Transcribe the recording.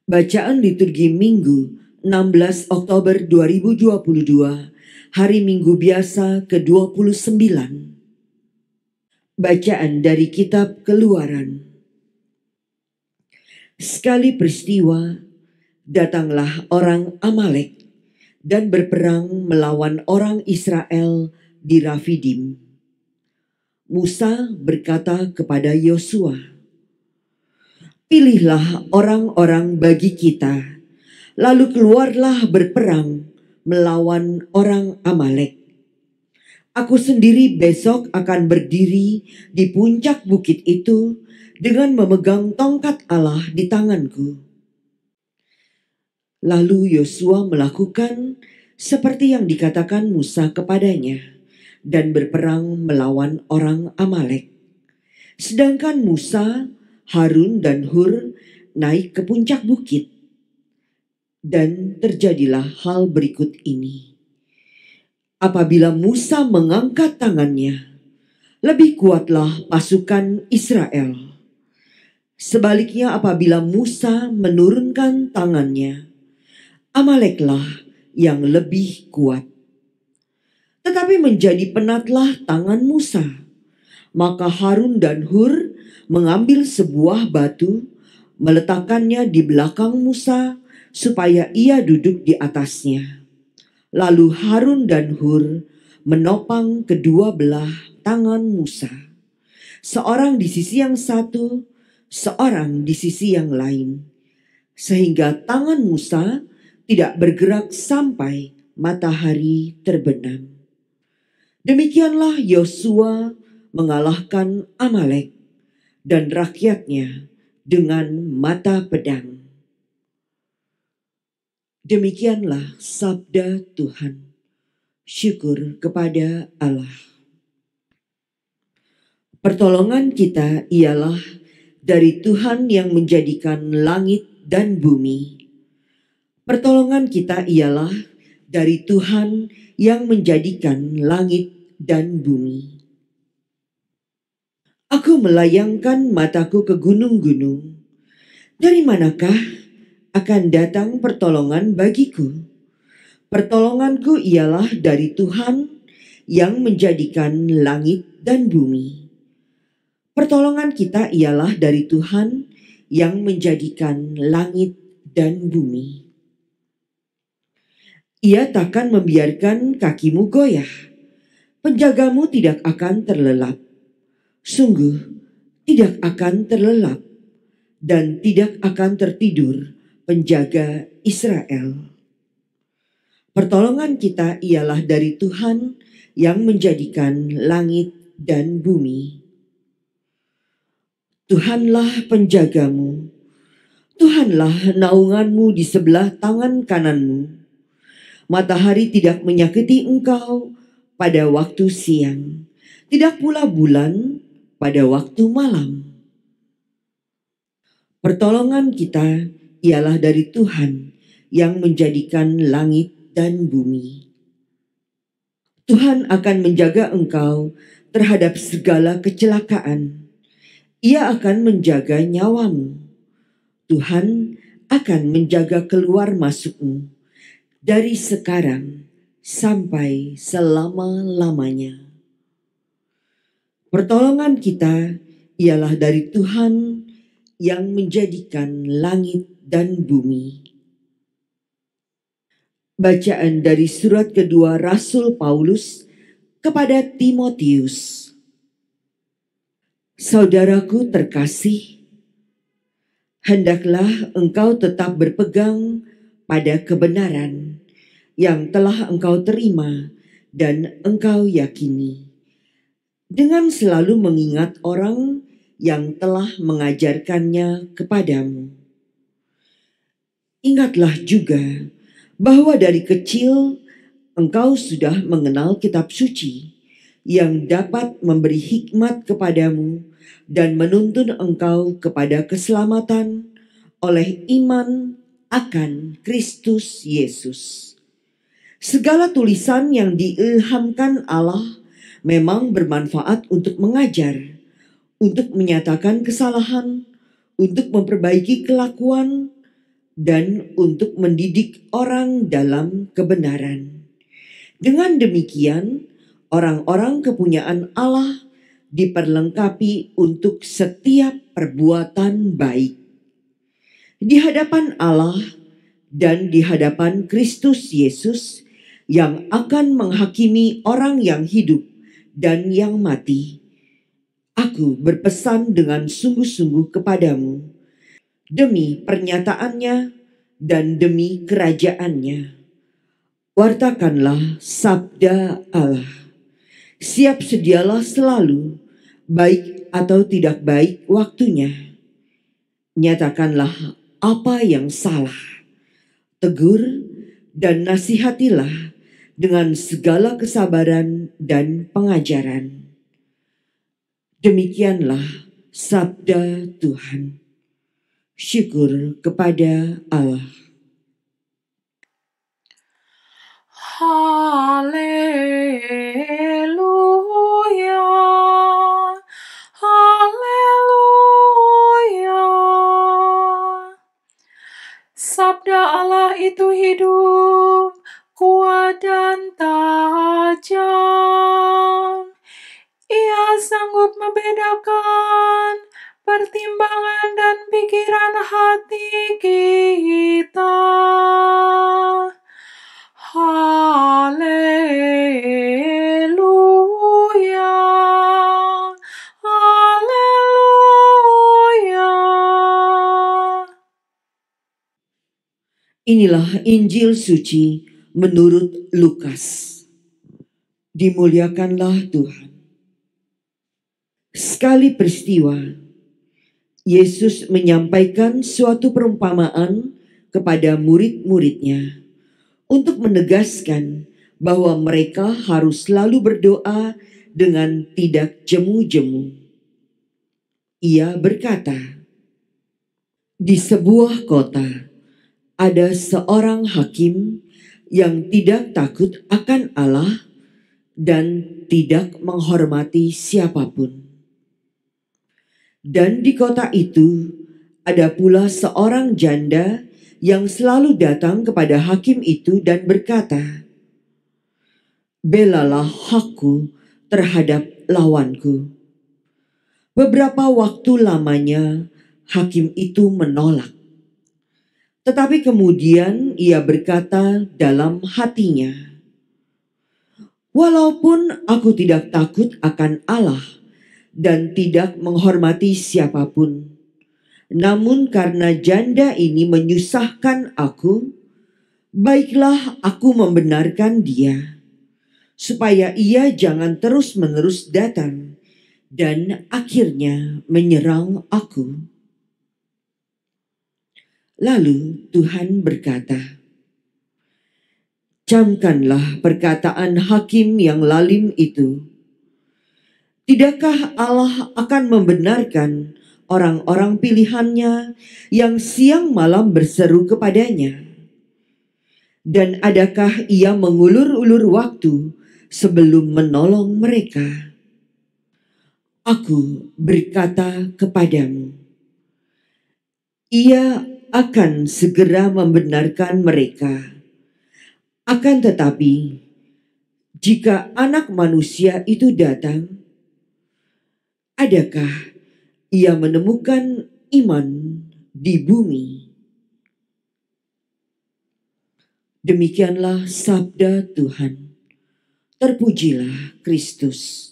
Bacaan liturgi Minggu 16 Oktober 2022, hari Minggu biasa ke-29. Bacaan dari kitab Keluaran. Sekali peristiwa, datanglah orang Amalek dan berperang melawan orang Israel di Rafidim. Musa berkata kepada Yosua, "Pilihlah orang-orang bagi kita, lalu keluarlah berperang melawan orang Amalek. Aku sendiri besok akan berdiri di puncak bukit itu dengan memegang tongkat Allah di tanganku." Lalu Yosua melakukan seperti yang dikatakan Musa kepadanya dan berperang melawan orang Amalek. Sedangkan Musa, Harun dan Hur naik ke puncak bukit. Dan terjadilah hal berikut ini. Apabila Musa mengangkat tangannya, lebih kuatlah pasukan Israel. Sebaliknya apabila Musa menurunkan tangannya, Amaleklah yang lebih kuat. Tetapi menjadi penatlah tangan Musa. Maka Harun dan Hur mengambil sebuah batu, meletakkannya di belakang Musa supaya ia duduk di atasnya. Lalu Harun dan Hur menopang kedua belah tangan Musa, seorang di sisi yang satu, seorang di sisi yang lain, sehingga tangan Musa tidak bergerak sampai matahari terbenam. Demikianlah Yosua mengalahkan Amalek dan rakyatnya dengan mata pedang. Demikianlah sabda Tuhan. Syukur kepada Allah. Pertolongan kita ialah dari Tuhan yang menjadikan langit dan bumi. Pertolongan kita ialah dari Tuhan yang menjadikan langit dan bumi. Aku melayangkan mataku ke gunung-gunung. Dari manakah akan datang pertolongan bagiku? Pertolonganku ialah dari Tuhan yang menjadikan langit dan bumi. Pertolongan kita ialah dari Tuhan yang menjadikan langit dan bumi. Ia takkan membiarkan kakimu goyah. Penjagamu tidak akan terlelap. Sungguh tidak akan terlelap dan tidak akan tertidur penjaga Israel. Pertolongan kita ialah dari Tuhan yang menjadikan langit dan bumi. Tuhanlah penjagamu, Tuhanlah naunganmu di sebelah tangan kananmu. Matahari tidak menyakiti engkau pada waktu siang, tidak pula bulan pada waktu malam. Pertolongan kita ialah dari Tuhan yang menjadikan langit dan bumi. Tuhan akan menjaga engkau terhadap segala kecelakaan. Ia akan menjaga nyawamu. Tuhan akan menjaga keluar masukmu dari sekarang sampai selama-lamanya. Pertolongan kita ialah dari Tuhan yang menjadikan langit dan bumi. Bacaan dari surat kedua Rasul Paulus kepada Timotius. Saudaraku terkasih, hendaklah engkau tetap berpegang pada kebenaran yang telah engkau terima dan engkau yakini, dengan selalu mengingat orang yang telah mengajarkannya kepadamu. Ingatlah juga bahwa dari kecil engkau sudah mengenal kitab suci yang dapat memberi hikmat kepadamu dan menuntun engkau kepada keselamatan oleh iman akan Kristus Yesus. Segala tulisan yang diilhamkan Allah memang bermanfaat untuk mengajar, untuk menyatakan kesalahan, untuk memperbaiki kelakuan, dan untuk mendidik orang dalam kebenaran. Dengan demikian, orang-orang kepunyaan Allah diperlengkapi untuk setiap perbuatan baik di hadapan Allah dan di hadapan Kristus Yesus yang akan menghakimi orang yang hidup dan yang mati. Aku berpesan dengan sungguh-sungguh kepadamu demi pernyataannya dan demi kerajaannya. Wartakanlah sabda Allah. Siap sedialah selalu, baik atau tidak baik waktunya. Nyatakanlah apa yang salah. Tegur dan nasihatilah dengan segala kesabaran dan pengajaran. Demikianlah sabda Tuhan. Syukur kepada Allah. Haleluya, haleluya. Sabda Allah itu hidup, kuat dan tajam. Ia sanggup membedakan pertimbangan dan pikiran hati kita. Haleluya, haleluya. Inilah Injil suci menurut Lukas. Dimuliakanlah Tuhan. Sekali peristiwa, Yesus menyampaikan suatu perumpamaan kepada murid-muridnya untuk menegaskan bahwa mereka harus selalu berdoa dengan tidak jemu-jemu. Ia berkata, di sebuah kota ada seorang hakim yang tidak takut akan Allah dan tidak menghormati siapapun. Dan di kota itu ada pula seorang janda yang selalu datang kepada hakim itu dan berkata, "Belalah hakku terhadap lawanku." Beberapa waktu lamanya hakim itu menolak. Tetapi kemudian ia berkata dalam hatinya, "Walaupun aku tidak takut akan Allah dan tidak menghormati siapapun, namun karena janda ini menyusahkan aku, baiklah aku membenarkan dia, supaya ia jangan terus-menerus datang dan akhirnya menyerang aku." Lalu Tuhan berkata, "Camkanlah perkataan hakim yang lalim itu. Tidakkah Allah akan membenarkan orang-orang pilihannya yang siang malam berseru kepadanya? Dan adakah ia mengulur-ulur waktu sebelum menolong mereka? Aku berkata kepadamu, ia akan segera membenarkan mereka. Akan tetapi, jika Anak Manusia itu datang, adakah ia menemukan iman di bumi?" Demikianlah sabda Tuhan. Terpujilah Kristus.